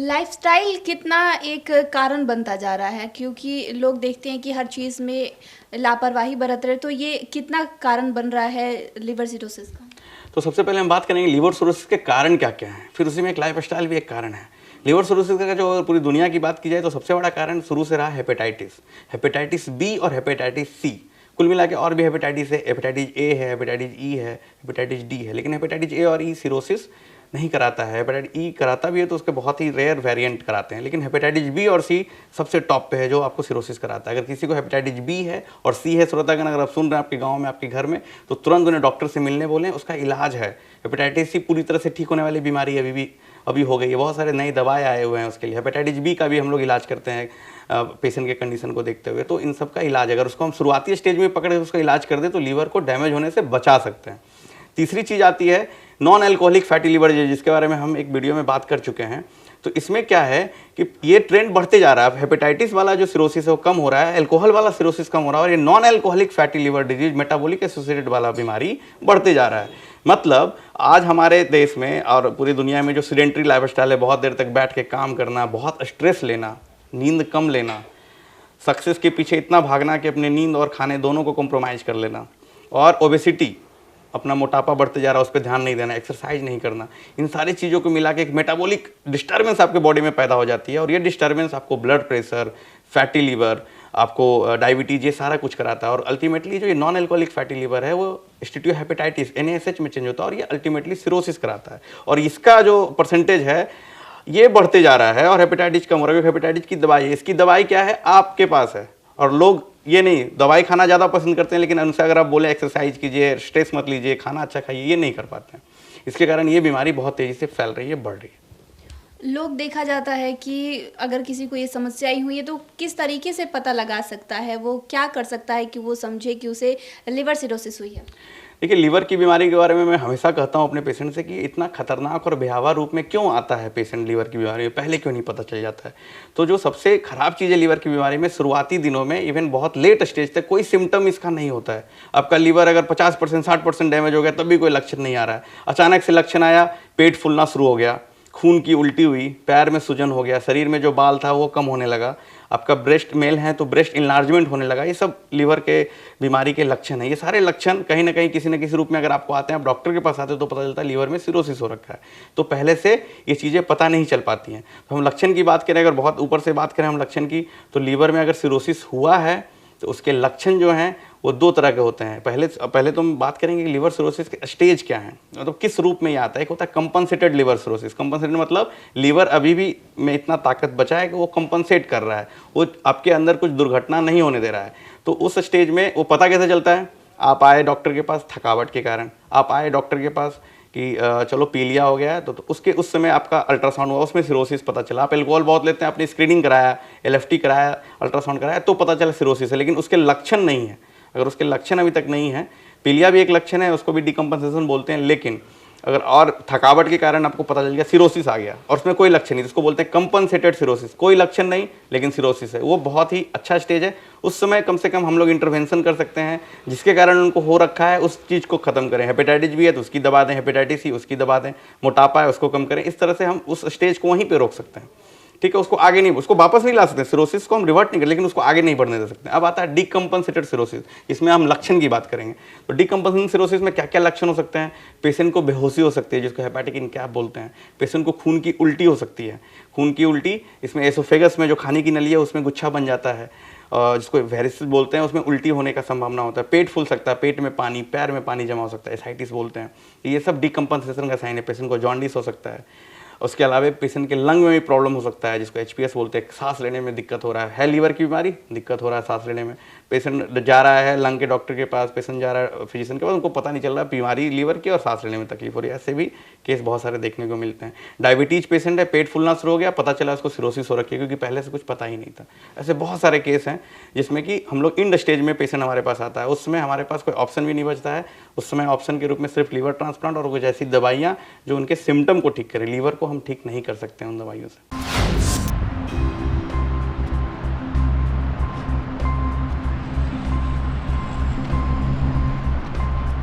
Lifestyle कितना एक कारण बनता जा रहा है, क्योंकि लोग देखते हैं कि हर चीज़ में लापरवाही बरत रहे, तो ये कितना कारण बन रहा है लिवर सिरोसिस का? तो सबसे पहले हम बात करेंगे लिवर सिरोसिस के कारण क्या क्या हैं, फिर उसी में एक लाइफस्टाइल भी एक कारण है। लिवर सिरोसिस का जो पूरी दुनिया की बात की जाए तो सबसे बड़ा कारण शुरू से रहा हेपेटाइटिस बी और हेपेटाइटिस सी। कुल मिला के और भी हेपेटाइटिस है, हेपेटाइटिस ए है, हेपेटाइटिस ई है, हेपेटाइटिस डी है, लेकिन हेपेटाइटिस ए और ई सिरोसिस नहीं कराता है। हेपेटाइटिस ई कराता भी है तो उसके बहुत ही रेयर वेरिएंट कराते हैं, लेकिन हेपेटाइटिस बी और सी सबसे टॉप पे है जो आपको सिरोसिस कराता है। अगर किसी को हेपेटाइटिस बी है और सी है, श्रोतागण अगर आप सुन रहे हैं आपके गांव में, आपके घर में, तो तुरंत उन्हें डॉक्टर से मिलने बोलें, उसका इलाज है। हेपेटाइटिस सी पूरी तरह से ठीक होने वाली बीमारी अभी हो गई है, बहुत सारे नए दवाएं आए हुए हैं उसके लिए। हेपेटाइटिस बी का भी हम लोग इलाज करते हैं पेशेंट के कंडीशन को देखते हुए। तो इन सब का इलाज अगर उसको हम शुरुआती स्टेज में पकड़े उसका इलाज कर दे तो लीवर को डैमेज होने से बचा सकते हैं। तीसरी चीज़ आती है non alcoholic fatty liver disease, जिसके बारे में हम एक वीडियो में बात कर चुके हैं। तो इसमें क्या है कि ये ट्रेंड बढ़ते जा रहा है। हेपेटाइटिस वाला जो सिरोसिस है वो कम हो रहा है, अल्कोहल वाला सिरोसिस कम हो रहा है, और ये non alcoholic fatty liver disease metabolic associated वाला बीमारी बढ़ते जा रहा है। मतलब आज हमारे देश में और पूरी दुनिया में जो सीडेंटरी लाइफस्टाइल है, बहुत देर तक बैठ के काम करना, बहुत स्ट्रेस लेना, नींद कम लेना, सक्सेस के पीछे इतना भागना कि अपने नींद और खाने दोनों को कॉम्प्रोमाइज़ कर लेना, और ओबेसिटी, अपना मोटापा बढ़ते जा रहा है, उस पर ध्यान नहीं देना, एक्सरसाइज नहीं करना, इन सारी चीज़ों को मिला के एक मेटाबॉलिक डिस्टर्बेंस आपके बॉडी में पैदा हो जाती है। और ये डिस्टर्बेंस आपको ब्लड प्रेशर, फैटी लीवर, आपको डायबिटीज, ये सारा कुछ कराता है। और अल्टीमेटली जो ये नॉन अल्कोहलिक फैटी लीवर है वो स्टीटोहेपेटाइटिस NaSH में चेंज होता है और ये अल्टीमेटली सिरोसिस कराता है। और इसका जो परसेंटेज है ये बढ़ते जा रहा है और हेपेटाइटिस कम हो रहा है। हेपेटाइटिस की दवाई है, इसकी दवाई क्या है आपके पास है, और लोग ये नहीं दवाई खाना ज़्यादा पसंद करते हैं, लेकिन उनसे अगर आप बोले एक्सरसाइज कीजिए, स्ट्रेस मत लीजिए, खाना अच्छा खाइए, ये नहीं कर पाते हैं। इसके कारण ये बीमारी बहुत तेज़ी से फैल रही है, बढ़ रही है। लोग देखा जाता है कि अगर किसी को ये समस्याएं हुई है तो किस तरीके से पता लगा सकता है, वो क्या कर सकता है कि वो समझे कि उसे लिवर सिरोसिस हुई है? देखिए, लीवर की बीमारी के बारे में मैं हमेशा कहता हूँ अपने पेशेंट से कि इतना खतरनाक और भयावह रूप में क्यों आता है पेशेंट लीवर की बीमारी में, पहले क्यों नहीं पता चल जाता है। तो जो सबसे खराब चीज़ है लीवर की बीमारी में, शुरुआती दिनों में, इवन बहुत लेट स्टेज तक कोई सिम्टम इसका नहीं होता है। आपका लीवर अगर 50% 60% डैमेज हो गया तब भी कोई लक्षण नहीं आ रहा है, अचानक से लक्षण आया, पेट फूलना शुरू हो गया, खून की उल्टी हुई, पैर में सूजन हो गया, शरीर में जो बाल था वो कम होने लगा, आपका ब्रेस्ट मेल है तो ब्रेस्ट इनलार्जमेंट होने लगा, ये सब लीवर के बीमारी के लक्षण है। ये सारे लक्षण कहीं ना कहीं किसी न किसी रूप में अगर आपको आते हैं, आप डॉक्टर के पास आते हैं तो पता चलता है लीवर में सिरोसिस हो रखा है। तो पहले से ये चीज़ें पता नहीं चल पाती हैं। तो हम लक्षण की बात करें, अगर बहुत ऊपर से बात करें हम लक्षण की, तो लीवर में अगर सिरोसिस हुआ है तो उसके लक्षण जो हैं वो दो तरह के होते हैं। पहले तो हम बात करेंगे कि लीवर सिरोसिस के स्टेज क्या है, मतलब किस रूप में ये आता है। एक होता है कंपनसेटेड लिवर सिरोसिस। कंपनसेटेड मतलब लीवर अभी भी में इतना ताकत बचा है कि वो कंपनसेट कर रहा है, वो आपके अंदर कुछ दुर्घटना नहीं होने दे रहा है। तो उस स्टेज में वो पता कैसे चलता है, आप आए डॉक्टर के पास थकावट के कारण, आप आए डॉक्टर के पास कि चलो पीलिया हो गया है, तो उसके उस समय आपका अल्ट्रासाउंड हुआ, उसमें सिरोसिस पता चला। आप एल्कोहल बहुत लेते हैं, आपने स्क्रीनिंग कराया, LFT कराया, अल्ट्रासाउंड कराया, तो पता चला सिरोसिस है, लेकिन उसके लक्षण नहीं है। अगर उसके लक्षण अभी तक नहीं है, पीलिया भी एक लक्षण है, उसको भी डिकम्पनसेशन बोलते हैं, लेकिन अगर और थकावट के कारण आपको पता चल गया सिरोसिस आ गया और उसमें कोई लक्षण नहीं, इसको बोलते हैं कंपनसेटेड सिरोसिस, कोई लक्षण नहीं लेकिन सिरोसिस है, वो बहुत ही अच्छा स्टेज है। उस समय कम से कम हम लोग इंटरवेंशन कर सकते हैं, जिसके कारण उनको हो रखा है उस चीज़ को खत्म करें। हेपेटाइटिस भी है तो उसकी दबा दें, हेपेटाइटिस सी उसकी दबा दें, मोटापा है उसको कम करें। इस तरह से हम उस स्टेज को वहीं पर रोक सकते हैं, ठीक है। उसको आगे नहीं, उसको वापस नहीं ला सकते, सिरोसिस को हम रिवर्ट नहीं कर, लेकिन उसको आगे नहीं बढ़ने दे सकते। अब आता है डिकम्पनसेटेड सिरोसिस, इसमें हम लक्षण की बात करेंगे। तो डिकम्पनसेटेड सिरोसिस में क्या क्या लक्षण हो सकते हैं? पेशेंट को बेहोशी हो सकती है, जिसको हेपेटिक इनकैप बोलते हैं। पेशेंट को खून की उल्टी हो सकती है, खून की उल्टी, इसमें एसोफेगस में जो खाने की नली है उसमें गुच्छा बन जाता है, जिसको वेरिसिस बोलते हैं, उसमें उल्टी होने का संभावना होता है। पेट फूल सकता है, पेट में पानी, पैर में पानी जमा हो सकता है, एसाइटिस बोलते हैं। ये सब डिकम्पनसेशन का साइन है। पेशेंट को जॉन्डिस हो सकता है। उसके अलावा पेशेंट के लंग में भी प्रॉब्लम हो सकता है, जिसको HPS बोलते हैं, सांस लेने में दिक्कत हो रहा है लीवर की बीमारी, दिक्कत हो रहा है सांस लेने में। पेशेंट जा रहा है लंग के डॉक्टर के पास, पेशेंट जा रहा है फिजिशियन के पास, उनको पता नहीं चल रहा बीमारी लीवर की और सांस लेने में तकलीफ हो रही है। ऐसे भी केस बहुत सारे देखने को मिलते हैं। डायबिटीज पेशेंट है, पेट फूलना शुरू हो गया, पता चला उसको सिरोसिस हो रखी है, क्योंकि पहले से कुछ पता ही नहीं था। ऐसे बहुत सारे केस हैं जिसमें कि हम लोग इंड स्टेज में पेशेंट हमारे पास आता है, उस समय हमारे पास कोई ऑप्शन भी नहीं बचता है। उस समय ऑप्शन के रूप में सिर्फ लीवर ट्रांसप्लांट और कुछ ऐसी दवाइयाँ जो उनके सिम्टम को ठीक करें। लीवर को हम ठीक नहीं कर सकते हैं उन दवाइयों से।